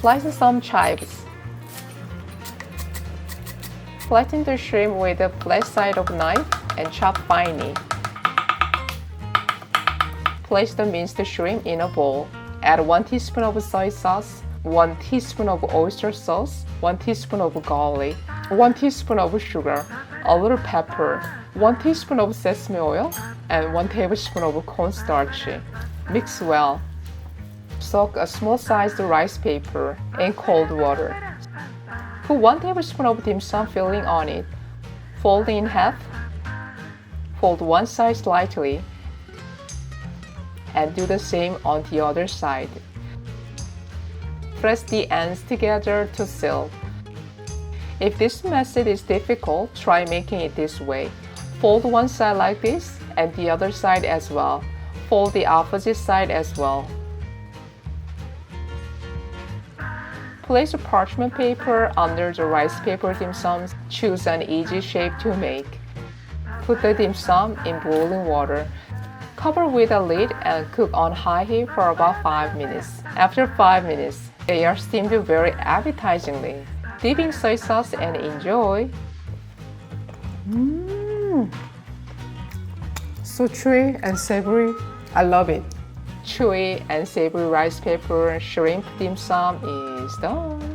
Slice some chives. Flatten the shrimp with the flat side of a knife and chop finely. Place the minced shrimp in a bowl. Add 1 teaspoon of soy sauce, 1 teaspoon of oyster sauce, 1 teaspoon of garlic, 1 teaspoon of sugar, a little pepper, 1 teaspoon of sesame oil, and 1 tablespoon of cornstarch. Mix well. Soak a small-sized rice paper in cold water. Put 1 tablespoon of dim sum filling on it. Fold in half. Fold one side slightly. And do the same on the other side. Press the ends together to seal. If this method is difficult, try making it this way. Fold one side like this and the other side as well. Fold the opposite side as well. Place a parchment paper under the rice paper dim sums. Choose an easy shape to make. Put the dim sum in boiling water. Cover with a lid and cook on high heat for about 5 minutes. After 5 minutes, they are steamed very appetizingly. Dip in soy sauce and enjoy. So chewy and savory. I love it. Chewy and savory rice paper shrimp dim sum is done.